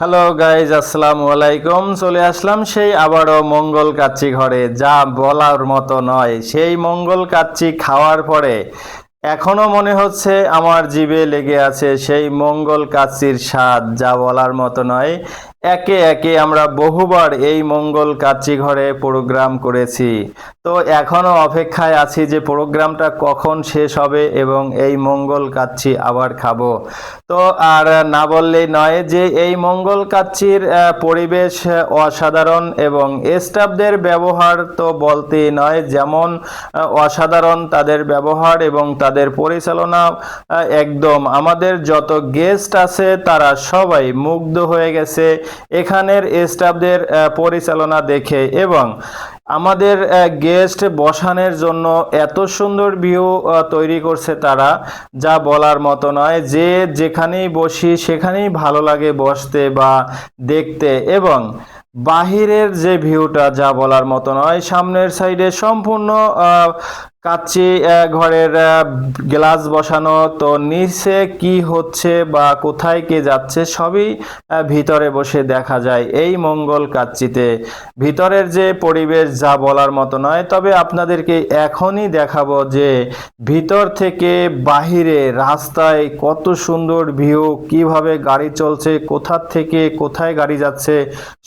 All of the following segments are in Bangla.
হ্যালো গাইজ, আসসালামু আলাইকুম। চলে আসলাম সেই আবারও মঙ্গল কাচ্চি ঘরে। যা বলার মতো নয়, সেই মঙ্গল কাচ্চি খাওয়ার পরে এখনো মনে হচ্ছে আমার জিভে লেগে আছে সেই মঙ্গল কাচ্চির স্বাদ, যা বলার মতো নয়। একে একে আমরা বহুবার এই মঙ্গল কাচ্চি ঘরে প্রোগ্রাম করেছি, তো এখনো অপেক্ষায় আছি যে প্রোগ্রামটা কখন শেষ হবে এবং এই মঙ্গল কাচ্চি আবার খাবো। তো আর না বললেই নয় যে এই মঙ্গল কাচ্চির পরিবেশ অসাধারণ এবং স্টাফদের ব্যবহার তো বলতেই নয়, যেমন অসাধারণ তাদের ব্যবহার এবং তাদের পরিচালনা। একদম আমাদের যত গেস্ট আছে তারা সবাই মুগ্ধ হয়ে গেছে এখানের স্টাফদের পরিচালনা দেখে, এবং আমাদের গেস্ট বসানোর জন্য এত সুন্দর ভিউ তৈরি করছে তারা, যা বলার মতো নয়। যে যেখানেই বসি সেখানেই ভালো লাগে বসতে বা দেখতে, এবং বাহিরের যে ভিউটা যা বলার মতো নয়। সামনের সাইডে সম্পূর্ণ কাচ্চি ঘরের গ্লাস বসানো, তো নিচে কি হচ্ছে বা কোথায় কে যাচ্ছে সবই ভিতরে বসে দেখা যায় এই মঙ্গল কাচ্চিতে। ভিতরের যে পরিবেশ যা বলার মতো নয়। তবে আপনাদেরকে এখনই দেখাবো যে ভিতর থেকে বাহিরে রাস্তায় কত সুন্দর ভিউ, কিভাবে গাড়ি চলছে, কোথা থেকে কোথায় গাড়ি যাচ্ছে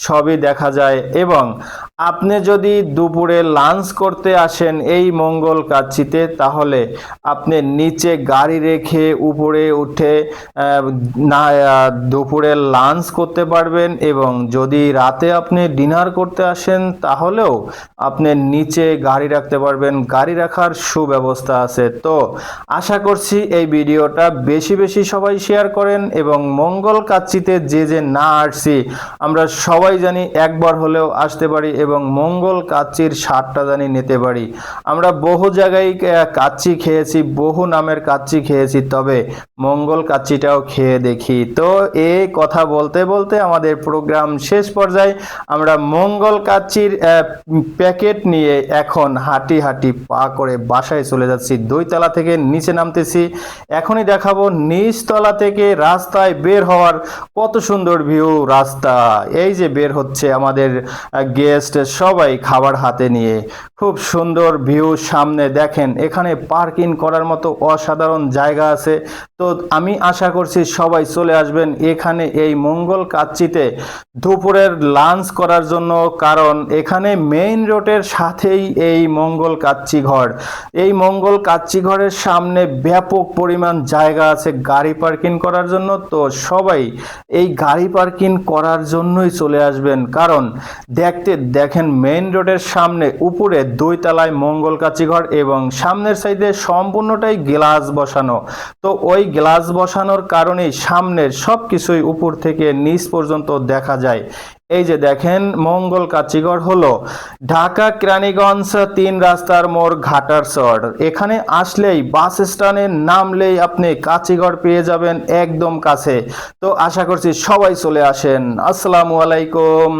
সবই দেখা যায়। এবং আপনি যদি দুপুরে লাঞ্চ করতে আসেন এই মঙ্গল কাচ্চিতে, তাহলে আপনি নিচে গাড়ি রেখে উপরে উঠে না দুপুরে লাঞ্চ করতে পারবেন, এবং যদি রাতে আপনি ডিনার করতে আসেন তাহলেও আপনি নিচে গাড়ি রাখতে পারবেন, গাড়ি রাখার সুব্যবস্থা আছে। তো আশা করছি এই ভিডিওটা বেশি বেশি সবাই শেয়ার করেন, এবং মঙ্গল কাচ্চিতে যে যে না আসছি আমরা সবাই জানি একবার হলেও আসতে পারি এবং মঙ্গল কাচ্চির স্বাদটা জানি নিতে পারি। আমরা বহু জায়গায় কাচ্চি খেয়েছি, বহু নামের কাচ্চি খেয়েছি, তবে মঙ্গল কাচ্চিটাও খেয়ে দেখি। তো এই কথা বলতে বলতে আমাদের প্রোগ্রাম শেষ পর্যায়ে আমরা মঙ্গল কাচ্চির প্যাকেট নিয়ে এখন হাঁটি হাঁটি পা করে বাসায় চলে যাচ্ছি। 2 তলা থেকে নিচে নামতেছি। এখনই দেখাবো নিচতলা থেকে রাস্তায় বের হওয়ার কত সুন্দর ভিউ। রাস্তা এই যে বের হচ্ছে আমাদের গেস্ট সবাই খাবার হাতে নিয়ে, খুব সুন্দর ভিউ। সামনে দেখেন এখানে পার্কিং করার মতো অসাধারণ জায়গা আছে। তো আমি আশা করছি সবাই চলে আসবেন এখানে এই মঙ্গল কাচ্চিতে দুপুরের লাঞ্চ করার জন্য, কারণ এখানে মেইন রোডের সাথেই এই মঙ্গল কাচ্চি ঘর। এই মঙ্গল কাচ্চি ঘরের সামনে ব্যাপক পরিমাণ জায়গা আছে গাড়ি পার্কিং করার জন্য। তো সবাই এই গাড়ি পার্কিং করার জন্যই চলে আসবেন, কারণ দেখেন মেইন রোডের সামনে উপরে 2 তলায় মঙ্গল কাচ্চি ঘর এবং সামনের সাইডে সম্পূর্ণটাই গ্লাস বসানো। তো ওই গ্লাস বসানোর কারণেই সামনের সব কিছুই উপর থেকে নিচ পর্যন্ত দেখা যায়। এই যে দেখেন মঙ্গল কাচ্চিঘর হলো ঢাকা কেরানীগঞ্জ 3 রাস্তার মোড় ঘাটারচর। এখানে আসলেই বাস স্ট্যান্ডে নামলেই আপনি কাচ্চিঘর পেয়ে যাবেন একদম কাছে। তো আশা করছি সবাই চলে আসেন। আসসালামু আলাইকুম।